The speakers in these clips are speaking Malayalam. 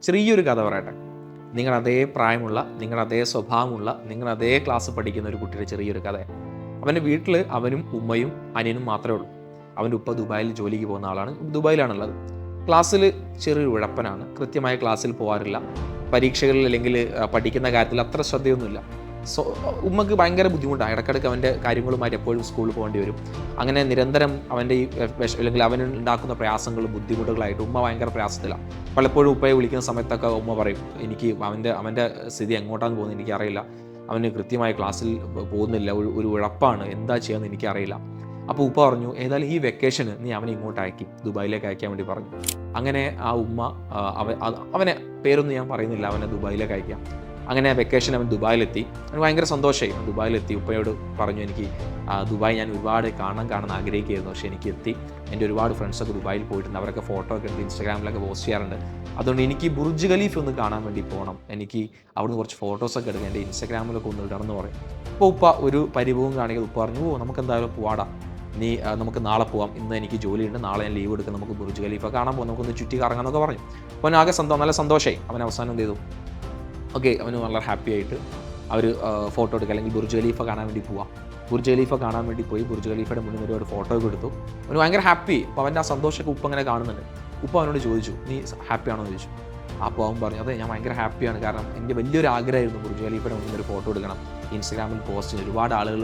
ചെറിയൊരു കഥ പറയട്ടെ. നിങ്ങളുടെ അതേ പ്രായമുള്ള, നിങ്ങളുടെ അതേ സ്വഭാവമുള്ള, നിങ്ങളുടെ അതേ ക്ലാസ് പഠിക്കുന്ന ഒരു കുട്ടിയുടെ ചെറിയൊരു കഥ. അവൻ്റെ വീട്ടിൽ അവനും ഉമ്മയും അനിയനും മാത്രമേ ഉള്ളൂ. അവൻ്റെ ഉപ്പ ദുബായിൽ ജോലിക്ക് പോകുന്ന ആളാണ്. ദുബായിലാണുള്ളത്. ക്ലാസ്സിൽ ചെറിയൊരു ഉഴപ്പനാണ്. കൃത്യമായ ക്ലാസ്സിൽ പോകാറില്ല. പരീക്ഷകളിൽ അല്ലെങ്കിൽ പഠിക്കുന്ന കാര്യത്തിൽ അത്ര ശ്രദ്ധയൊന്നുമില്ല. സോ ഉമ്മക്ക് ഭയങ്കര ബുദ്ധിമുട്ടാണ്. ഇടയ്ക്കിടയ്ക്ക് അവൻ്റെ കാര്യങ്ങളുമായിട്ട് എപ്പോഴും സ്കൂളിൽ പോകേണ്ടി വരും. അങ്ങനെ നിരന്തരം അവൻ്റെ ഈ അല്ലെങ്കിൽ അവന് ഉണ്ടാക്കുന്ന പ്രയാസങ്ങളും ബുദ്ധിമുട്ടുകളായിട്ട് ഉമ്മ ഭയങ്കര പ്രയാസത്തിലാണ്. പലപ്പോഴും ഉപ്പയെ വിളിക്കുന്ന സമയത്തൊക്കെ ഉമ്മ പറയും, എനിക്ക് അവൻ്റെ സ്ഥിതി എങ്ങോട്ടാന്ന് പോകുന്നത് എനിക്കറിയില്ല. അവന് കൃത്യമായ ക്ലാസ്സിൽ പോകുന്നില്ല. ഒരു ഉഴപ്പാണ്. എന്താ ചെയ്യാന്ന് എനിക്കറിയില്ല. അപ്പോൾ ഉപ്പ പറഞ്ഞു, ഏതായാലും ഈ വെക്കേഷന് നീ അവനെ ഇങ്ങോട്ട് അയക്കി, ദുബായിലേക്ക് അയക്കാൻ വേണ്ടി പറഞ്ഞു. അങ്ങനെ ആ ഉമ്മ അവനെ പേരൊന്നും ഞാൻ പറയുന്നില്ല, അവനെ ദുബായിലേക്ക് അയക്കാം. അങ്ങനെ വെക്കേഷൻ അവൻ ദുബായിലെത്തി. അവന് ഭയങ്കര സന്തോഷമായി. ദുബായിലെത്തി ഉപ്പയോട് പറഞ്ഞു, എനിക്ക് ദുബായ് ഞാൻ ഒരുപാട് കാണാൻ ആഗ്രഹിക്കുകയായിരുന്നു. പക്ഷേ എനിക്ക് എത്തി. എൻ്റെ ഒരുപാട് ഫ്രണ്ട്സൊക്കെ ദുബായിൽ പോയിട്ടുണ്ട്. അവരൊക്കെ ഫോട്ടോ ഒക്കെ എടുത്ത് ഇൻസ്റ്റാഗ്രാമിലൊക്കെ പോസ്റ്റ് ചെയ്യാറുണ്ട്. അതുകൊണ്ട് എനിക്ക് ബുർജ് ഖലീഫ ഒന്ന് കാണാൻ വേണ്ടി പോകണം. എനിക്ക് അവിടുന്ന് കുറച്ച് ഫോട്ടോസൊക്കെ എടുക്കാം, എൻ്റെ ഇൻസ്റ്റാഗ്രാമിലൊക്കെ ഒന്ന് ഇടണമെന്ന് പറയും. അപ്പോൾ ഉപ്പ ഒരു പരിഭവം കാണിക്കുക ഉപ്പ പറഞ്ഞു, നമുക്ക് എന്തായാലും പോവാടാ, നമുക്ക് നാളെ പോവാം, ഇന്ന് എനിക്ക് ജോലിയുണ്ട്, നാളെ ഞാൻ ലീവ് എടുക്കാം, നമുക്ക് ബുർജ് ഖലീഫ കാണാൻ പോകാം, നമുക്കൊന്ന് ചുറ്റി കറങ്ങാമെന്നൊക്കെ പറഞ്ഞു. അപ്പോൾ അവൻ ആകെ നല്ല സന്തോഷമായി. അവൻ അവസാനം എന്ത് ചെയ്തു, ഓക്കെ, അവന് വളരെ ഹാപ്പി ആയിട്ട് അവർ ഫോട്ടോ എടുക്കുക, അല്ലെങ്കിൽ ബുർജ് ഖലീഫ കാണാൻ വേണ്ടി പോവാം. ബുർജ് ഖലീഫ കാണാൻ വേണ്ടി പോയി. ബുർജ് ഖലീഫയുടെ മുന്നിൽ ഒരുപാട് ഫോട്ടോ ഒക്കെ എടുത്തു. അവന് ഭയങ്കര ഹാപ്പി. അപ്പോൾ അവൻ്റെ ആ സന്തോഷമൊക്കെ ഉപ്പ അങ്ങനെ കാണുന്നുണ്ട്. ഉപ്പ അവനോട് ചോദിച്ചു, നീ ഹാപ്പി ആണോ എന്ന് ചോദിച്ചു. അപ്പോൾ അവൻ പറഞ്ഞു, അതെ ഞാൻ ഭയങ്കര ഹാപ്പിയാണ്, കാരണം എൻ്റെ വലിയൊരു ആഗ്രഹമായിരുന്നു ബുർജ് ഖലീഫയുടെ മുന്നിൽ ഒരു ഫോട്ടോ എടുക്കണം, ഇൻസ്റ്റാഗ്രാമിൽ പോസ്റ്റ് ചെയ്യും, ഒരുപാട് ആളുകൾ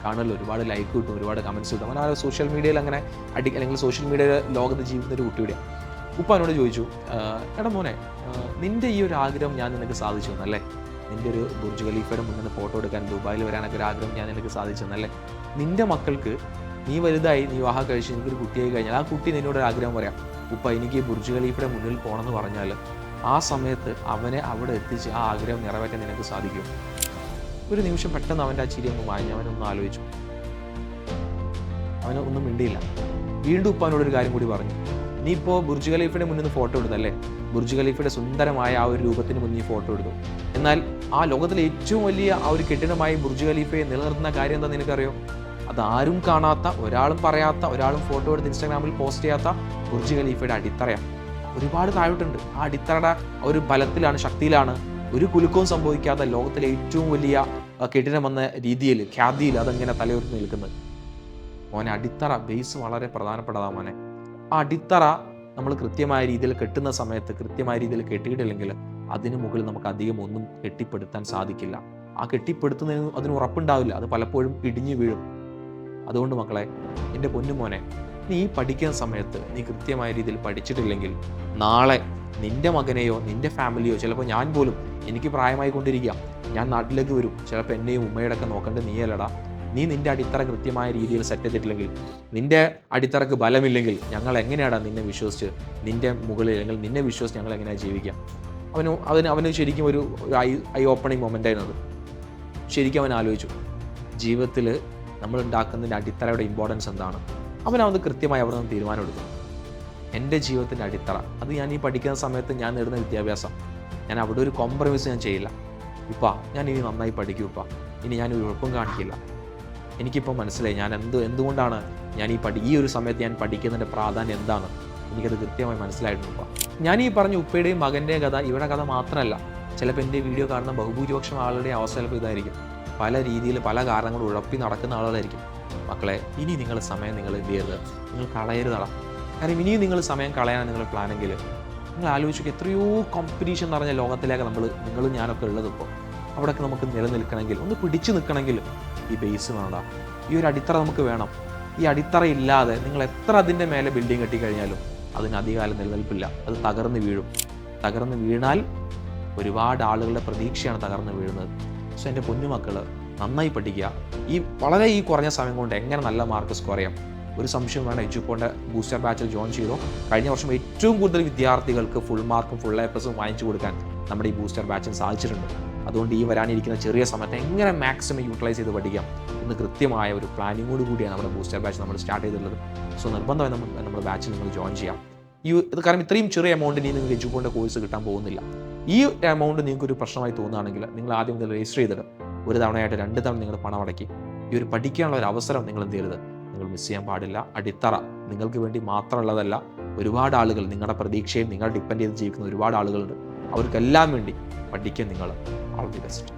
കാണുമല്ലോ, ഒരുപാട് ലൈക്ക് കിട്ടും, ഒരുപാട് കമൻറ്റ്സ് കിട്ടും. അവൻ ആ സോഷ്യൽ മീഡിയയിൽ അങ്ങനെ അല്ലെങ്കിൽ സോഷ്യൽ മീഡിയയുടെ ലോകത്ത് ജീവിക്കുന്ന ഒരു കുട്ടിയുടെ ഉപ്പ അവനോട് ചോദിച്ചു, എടാ മോനെ, നിൻ്റെ ഈ ഒരു ആഗ്രഹം ഞാൻ നിനക്ക് സാധിച്ചു തന്നല്ലേ? നിൻ്റെ ഒരു ബുർജ് ഖലീഫയുടെ മുന്നിൽ ഫോട്ടോ എടുക്കാൻ ദുബായിൽ വരാനൊക്കെ ഒരു ആഗ്രഹം ഞാൻ നിനക്ക് സാധിച്ചു തന്നല്ലേ? നിൻ്റെ മക്കൾക്ക് നീ വലുതായി, നീ വിവാഹം കഴിച്ച് എനിക്കൊരു കുട്ടിയായി കഴിഞ്ഞാൽ ആ കുട്ടി നിന്നോട് ഒരു ആഗ്രഹം പറയാം, ഉപ്പ എനിക്ക് ബുർജ് ഖലീഫയുടെ മുന്നിൽ പോകണമെന്ന് പറഞ്ഞാൽ ആ സമയത്ത് അവനെ അവിടെ എത്തിച്ച് ആ ആഗ്രഹം നിറവേറ്റാൻ നിനക്ക് സാധിക്കും. ഒരു നിമിഷം പെട്ടെന്ന് അവൻ്റെ ആ ചിരി അങ്ങ് മാഞ്ഞ് അവനൊന്ന് ആലോചിച്ചു. അവന് ഒന്നും മിണ്ടിയില്ല. വീണ്ടും ഉപ്പ അവനോടൊരു കാര്യം കൂടി പറഞ്ഞു, നീ ഇപ്പോൾ ബുർജ് ഖലീഫയുടെ മുന്നിൽ നിന്ന് ഫോട്ടോ എടുത്തല്ലേ? ബുർജ് ഖലീഫയുടെ സുന്ദരമായ ആ ഒരു രൂപത്തിന് മുന്നിൽ ഫോട്ടോ എടുത്തു. എന്നാൽ ആ ലോകത്തിലെ ഏറ്റവും വലിയ ആ ഒരു കെട്ടിടമായി ബുർജ് ഖലീഫയെ നിലനിർത്തുന്ന കാര്യം എന്താ നിനക്കറിയോ? അതാരും കാണാത്ത, ഒരാളും പറയാത്ത, ഒരാളും ഫോട്ടോ എടുത്ത് ഇൻസ്റ്റാഗ്രാമിൽ പോസ്റ്റ് ചെയ്യാത്ത ബുർജ് ഖലീഫയുടെ അടിത്തറയാണ്. ഒരുപാട് താഴോട്ടുണ്ട്. ആ അടിത്തറയുടെ ഒരു ബലത്തിലാണ്, ശക്തിയിലാണ് ഒരു കുലുക്കവും സംഭവിക്കാത്ത ലോകത്തിലെ ഏറ്റവും വലിയ കെട്ടിടം എന്ന രീതിയിൽ, ഖ്യാതിയിൽ അതങ്ങനെ തലയുയർത്തി നിൽക്കുന്നത്. മോനെ, അടിത്തറ ബേസ് വളരെ പ്രധാനപ്പെട്ടതാണ് മോനെ. ആ അടിത്തറ നമ്മൾ കൃത്യമായ രീതിയിൽ കെട്ടുന്ന സമയത്ത് കൃത്യമായ രീതിയിൽ കെട്ടിയിട്ടില്ലെങ്കിൽ അതിന് മുകളിൽ നമുക്ക് അധികം ഒന്നും കെട്ടിപ്പടുത്താൻ സാധിക്കില്ല. ആ കെട്ടിപ്പടുത്തുന്നതിന് അതിന് ഉറപ്പുണ്ടാവില്ല, അത് പലപ്പോഴും ഇടിഞ്ഞു വീഴും. അതുകൊണ്ട് മക്കളെ, എൻ്റെ പൊന്നുമോനെ, നീ പഠിക്കുന്ന സമയത്ത് നീ കൃത്യമായ രീതിയിൽ പഠിച്ചിട്ടില്ലെങ്കിൽ നാളെ നിൻ്റെ മകനെയോ നിൻ്റെ ഫാമിലിയോ, ചിലപ്പോൾ ഞാൻ പോലും, എനിക്ക് പ്രായമായി കൊണ്ടിരിക്കാം, ഞാൻ നാട്ടിലേക്ക് വരും, ചിലപ്പോൾ എന്നെയും ഉമ്മയുടെ ഒക്കെ നോക്കേണ്ടത് നീയല്ലടാ. നീ നിൻ്റെ അടിത്തറ കൃത്യമായ രീതിയിൽ സെറ്റ് ചെയ്തിട്ടില്ലെങ്കിൽ, നിൻ്റെ അടിത്തറക്ക് ബലമില്ലെങ്കിൽ ഞങ്ങൾ എങ്ങനെയാണ് നിന്നെ വിശ്വസിച്ച് നിൻ്റെ മുകളിൽ, അല്ലെങ്കിൽ നിന്നെ വിശ്വസിച്ച് ഞങ്ങൾ എങ്ങനെയാണ് ജീവിക്കാം? അവന് ശരിക്കും ഒരു ഐ ഓപ്പണിങ് മൊമെൻ്റ് ആയിരുന്നത്. ശരിക്കും അവൻ ആലോചിച്ചു, ജീവിതത്തിൽ നമ്മൾ ഉണ്ടാക്കുന്നതിൻ്റെ അടിത്തറയുടെ ഇമ്പോർട്ടൻസ് എന്താണ്. അവനത് കൃത്യമായി അവിടെ നിന്ന് തീരുമാനമെടുത്തു. എൻ്റെ ജീവിതത്തിൻ്റെ അടിത്തറ, അത് ഞാൻ ഈ പഠിക്കുന്ന സമയത്ത് ഞാൻ നേടുന്ന വിദ്യാഭ്യാസം, ഞാൻ അവിടെ ഒരു കോംപ്രമൈസ് ഞാൻ ചെയ്യില്ല. ഞാൻ ഇനി നന്നായി പഠിക്കും, ഇനി ഞാൻ ഒരു ഉഴപ്പും കാണിക്കില്ല. എനിക്കിപ്പോൾ മനസ്സിലായി ഞാൻ എന്തുകൊണ്ടാണ് ഞാൻ ഈ ഒരു സമയത്ത് ഞാൻ പഠിക്കുന്നതിൻ്റെ പ്രാധാന്യം എന്താണ്, എനിക്കത് കൃത്യമായി മനസ്സിലായിട്ടുണ്ട്. ഞാൻ ഈ പറഞ്ഞ ഉപ്പയുടെയും മകൻ്റെയും കഥ ഇവരുടെ കഥ മാത്രമല്ല, ചിലപ്പോൾ എൻ്റെ വീഡിയോ കാണുന്ന ബഹുഭൂരിപക്ഷം ആളുടെ അവസ്ഥ ചിലപ്പോൾ ഇതായിരിക്കും. പല രീതിയിൽ പല കാരണങ്ങൾ ഉഴപ്പി നടക്കുന്ന ആളുകളായിരിക്കും. മക്കളെ, ഇനി നിങ്ങൾ സമയം നിങ്ങൾ എന്ത് ചെയ്യരുത്, നിങ്ങൾ കളയരുതടാ. കാരണം ഇനിയും നിങ്ങൾ സമയം കളയാനാണ് നിങ്ങൾ പ്ലാനെങ്കിൽ നിങ്ങൾ ആലോചിക്കുക, എത്രയോ കോമ്പറ്റീഷൻ നിറഞ്ഞ ലോകത്തിലേക്ക് നിങ്ങളും ഞാനൊക്കെ ഉള്ളത്. ഇപ്പോൾ അവിടെയൊക്കെ നമുക്ക് നിലനിൽക്കണമെങ്കിൽ, ഒന്ന് പിടിച്ചു നിൽക്കണമെങ്കിൽ ഈ ബേസ് വേണ്ട, ഈ ഒരു അടിത്തറ നമുക്ക് വേണം. ഈ അടിത്തറ ഇല്ലാതെ നിങ്ങൾ എത്ര അതിൻ്റെ മേലെ ബിൽഡിംഗ് കെട്ടിക്കഴിഞ്ഞാലും അതിന് അധികകാലം നിലനിൽപ്പില്ല. അത് തകർന്ന് വീഴും. തകർന്ന് വീണാൽ ഒരുപാട് ആളുകളുടെ പ്രതീക്ഷയാണ് തകർന്ന് വീഴുന്നത്. സോ എൻ്റെ പൊന്നുമക്കൾ, നന്നായി പഠിക്കുക. ഈ കുറഞ്ഞ സമയം കൊണ്ട് എങ്ങനെ നല്ല മാർക്ക് സ്കോർ ചെയ്യാം, ഒരു സംശയം വേണം. എഡ്യൂക്കോൻ്റെ ബൂസ്റ്റർ ബാച്ചിൽ ജോയിൻ ചെയ്തോ. കഴിഞ്ഞ വർഷം ഏറ്റവും കൂടുതൽ വിദ്യാർത്ഥികൾക്ക് ഫുൾ മാർക്കും ഫുൾ A+ഉം വാങ്ങിച്ചു കൊടുക്കാൻ നമ്മുടെ ഈ ബൂസ്റ്റർ ബാച്ചിൽ സാധിച്ചിട്ടുണ്ട്. അതുകൊണ്ട് ഈ വരാനിരിക്കുന്ന ചെറിയ സമയത്ത് എങ്ങനെ മാക്സിമം യൂട്ടിലൈസ് ചെയ്ത് പഠിക്കാം എന്ന് കൃത്യമായ ഒരു പ്ലാനിങ്ങോട് കൂടിയാണ് നമ്മുടെ ബൂസ്റ്റർ ബാച്ച് നമ്മൾ സ്റ്റാർട്ട് ചെയ്തിട്ടുള്ളത്. സോ നിർബന്ധമായി നമ്മുടെ ബാച്ചിൽ നിങ്ങൾ ജോയിൻ ചെയ്യാം. കാരണം ഇത്രയും ചെറിയ എമൗണ്ട് നിങ്ങൾക്ക് എഡ്യൂക്കോൻ്റെ കോഴ്സ് കിട്ടാൻ പോകുന്നില്ല. ഈ എമൗണ്ട് നിങ്ങൾക്കൊരു പ്രശ്നമായി തോന്നുകയാണെങ്കിൽ നിങ്ങൾ ആദ്യം മുതൽ രജിസ്റ്റർ ചെയ്തിട്ട് ഒരു തവണയായിട്ട് 2 തവണ നിങ്ങൾ പണം അടക്കി ഈ ഒരു പഠിക്കാനുള്ള ഒരു അവസരം നിങ്ങൾ എന്ത് ചെയ്യരുത്, നിങ്ങൾ മിസ് ചെയ്യാൻ പാടില്ല. അടിത്തറ നിങ്ങൾക്ക് വേണ്ടി മാത്രമുള്ളതല്ല. ഒരുപാട് ആളുകൾ, നിങ്ങളുടെ പ്രതീക്ഷയും നിങ്ങൾ ഡിപ്പെൻഡ് ചെയ്ത് ജീവിക്കുന്ന ഒരുപാട് ആളുകളുണ്ട്. അവർക്കെല്ലാം വേണ്ടി പഠിക്കുക നിങ്ങൾ. All the best.